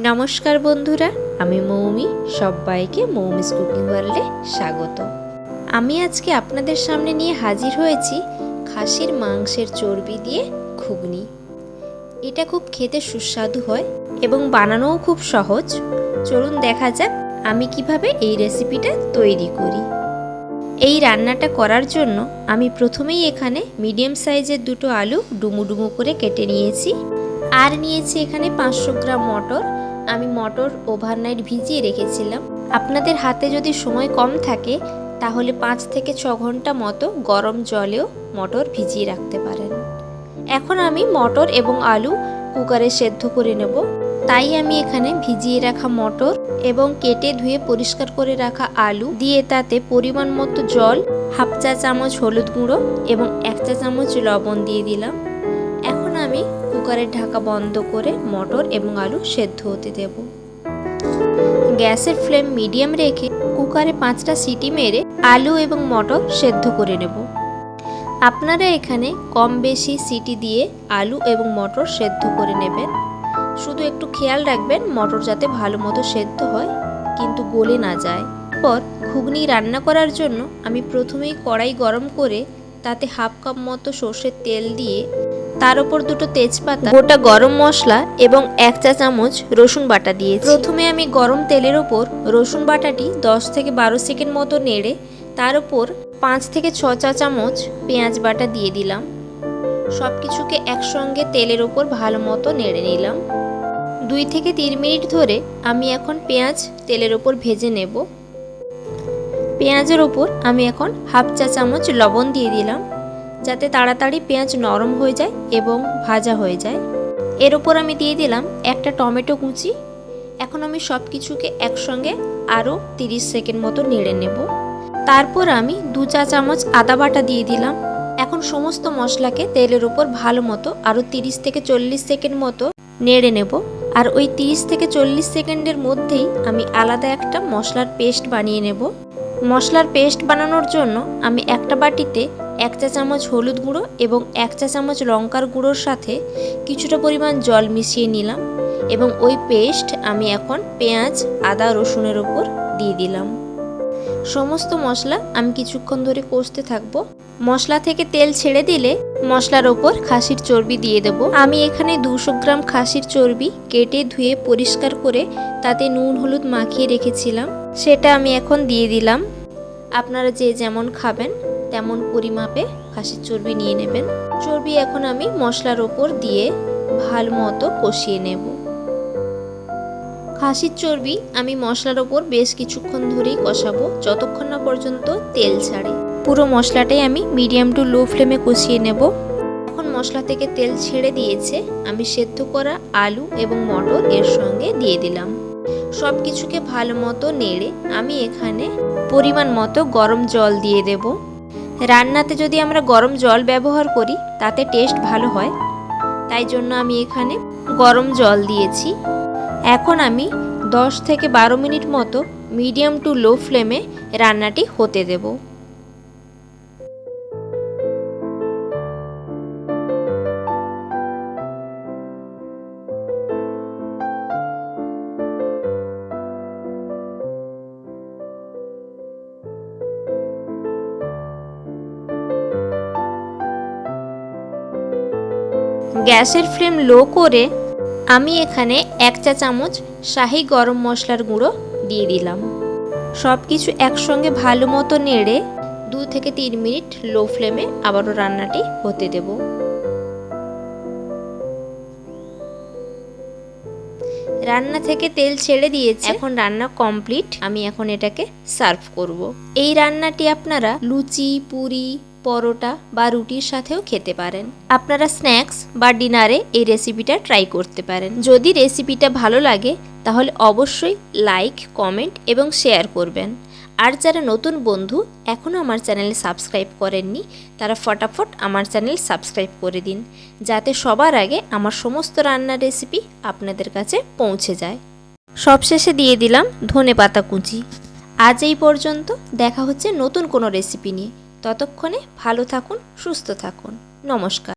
নমস্কার বন্ধুরা, আমি মৌমি। সবাইকে মৌমিস কুকিং ওয়ার্ল্ডে স্বাগত। আমি আজকে আপনাদের সামনে নিয়ে হাজির হয়েছি খাসির মাংসের চর্বি দিয়ে ঘুগনি। এটা খুব খেতে সুস্বাদু হয় এবং বানানোও খুব সহজ। চলুন দেখা যাক আমি কিভাবে এই রেসিপিটা তৈরি করি। এই রান্নাটা করার জন্য আমি প্রথমেই এখানে মিডিয়াম সাইজের দুটো আলু ডুমু ডুমু করে কেটে নিয়েছি। আর নিয়েছি এখানে 500 গ্রাম মটর। আমি মটর ওভারনাইট ভিজিয়ে রেখেছিলাম। আপনাদের হাতে যদি সময় কম থাকে তাহলে 5 থেকে 6 ঘন্টা মতো গরম জলেও মটর ভিজিয়ে রাখতে পারেন। এখন আমি মটর এবং আলু কুকারে সেদ্ধ করে নেব। তাই আমি এখানে ভিজিয়ে রাখা মটর এবং কেটে ধুয়ে পরিষ্কার করে রাখা আলু দিয়ে তাতে পরিমাণ মতো জল, হাফ চা চামচ হলুদ গুঁড়ো এবং 1 চা চামচ লবণ দিয়ে দিলাম। এখন আমি কুকারের ঢাকা বন্ধ করে মটর এবং আলু সেদ্ধ হতে দেব। গ্যাসের ফ্লেম মিডিয়াম রেখে কুকারে 5টা সিটি মেরে আলু এবং মটর সেদ্ধ করে নেব। আপনারা এখানে কম বেশি সিটি দিয়ে আলু এবং মটর সেদ্ধ করে নেবেন। শুধু একটু খেয়াল রাখবেন মটর যাতে ভালো মতো সেদ্ধ হয় কিন্তু গলে না যায়। পর ঘুগনি রান্না করার জন্য আমি প্রথমেই কড়াই গরম করে তাতে হাফ কাপ মতো সর্ষের তেল দিয়ে তার উপর দুটো তেজপাতা, গোটা গরম মশলা এবং 1 চা চামচ রসুন বাটা দিয়েছি। প্রথমে আমি গরম তেলের ওপর রসুন বাটাটি 10 থেকে 12 সেকেন্ড মতো নেড়ে তার উপর 5 থেকে 6 চা চামচ পেঁয়াজ বাটা দিয়ে দিলাম। সব কিছুকে একসঙ্গে তেলের ওপর ভালো মতো নেড়ে নিলাম। 2 থেকে 3 মিনিট ধরে আমি এখন পেঁয়াজ তেলের ওপর ভেজে নেব। পেঁয়াজের ওপর আমি এখন হাফ চা চামচ লবণ দিয়ে দিলাম যাতে তাড়াতাড়ি পেঁয়াজ নরম হয়ে যায় এবং ভাজা হয়ে যায়। এর ওপর আমি দিয়ে দিলাম একটা টমেটো কুচি। এখন আমি সব কিছুকে একসঙ্গে আরও 30 সেকেন্ড মতো নেড়ে নেব। তারপর আমি 2 চা চামচ আদা বাটা দিয়ে দিলাম। এখন সমস্ত মশলাকে তেলের ওপর ভালো মতো আরও 30 থেকে 40 সেকেন্ড মতো নেড়ে নেব। আর ওই 30 থেকে 40 সেকেন্ডের মধ্যেই আমি আলাদা একটা মশলার পেস্ট বানিয়ে নেব। মশলার পেস্ট বানানোর জন্য আমি একটা বাটিতে 1 চা চামচ হলুদ গুঁড়ো এবং 1 চা চামচ লঙ্কার গুঁড়োর সাথে কিছুটা পরিমাণ জল মিশিয়ে নিলাম এবং ওই পেস্ট আমি এখন পেঁয়াজ, আদা, রসুনের ওপর দিয়ে দিলাম। সমস্ত মশলা আমি কিছুক্ষণ ধরে কষতে থাকবো। মশলা থেকে তেল ছেড়ে দিলে মশলার ওপর খাসির চর্বি দিয়ে দেব। আমি এখানে 200 গ্রাম খাসির চর্বি কেটে ধুয়ে পরিষ্কার করে তাতে নুন হলুদ মাখিয়ে রেখেছিলাম, সেটা আমি এখন দিয়ে দিলাম। আপনারা যে যেমন খাবেন তেমন পরিমাপে খাসির চর্বি নিয়ে নেবেন। চর্বি এখন আমি মশলার ওপর দিয়ে ভালো মতো কষিয়ে নেব। খাসির চর্বি আমি মশলার ওপর বেশ কিছুক্ষণ ধরেই কষাবো, যতক্ষণ না পর্যন্ত তেল ছাড়ে। পুরো মশলাটাই আমি মিডিয়াম টু লো ফ্লেমে কষিয়ে নেব। এখন মশলা থেকে তেল ছেড়ে দিয়েছে, আমি সেদ্ধ করা আলু এবং মটর এর সঙ্গে দিয়ে দিলাম। সব কিছুকে ভালো মতো নেড়ে আমি এখানে পরিমাণ মতো গরম জল দিয়ে দেব। রান্নাতে যদি আমরা গরম জল ব্যবহার করি তাতে টেস্ট ভালো হয়, তাই জন্য আমি এখানে গরম জল দিয়েছি। এখন আমি 10 থেকে 12 মিনিট মতো মিডিয়াম টু লো ফ্লেমে রান্নাটি হতে দেব। গ্যাসের ফ্লেম লো করে আমি এখানে 1 চা চামচ শাহি গরম মশলার গুঁড়ো দিয়ে দিলাম। সব কিছু একসঙ্গে ভালো মতো নেড়ে 2 থেকে 3 মিনিট লো ফ্লেমে আবারও রান্নাটি হতে দেব। রান্না থেকে তেল ছেড়ে দিয়েছে, এখন রান্না কমপ্লিট। আমি এখন এটাকে সার্ভ করব। এই রান্নাটি আপনারা লুচি, পুরি, পরোটা বা রুটির সাথেও খেতে পারেন। আপনারা স্ন্যাক্স বা ডিনারে এই রেসিপিটা ট্রাই করতে পারেন। যদি রেসিপিটা ভালো লাগে তাহলে অবশ্যই লাইক, কমেন্ট এবং শেয়ার করবেন। আর যারা নতুন বন্ধু এখনও আমার চ্যানেলে সাবস্ক্রাইব করেননি তারা ফটাফট আমার চ্যানেল সাবস্ক্রাইব করে দিন, যাতে সবার আগে আমার সমস্ত রান্নার রেসিপি আপনাদের কাছে পৌঁছে যায়। সবশেষে দিয়ে দিলাম ধনেপাতা কুচি। আজ এই পর্যন্ত, দেখা হচ্ছে নতুন কোনো রেসিপি নিয়ে। ততক্ষণে ভালো থাকুন, সুস্থ থাকুন। নমস্কার।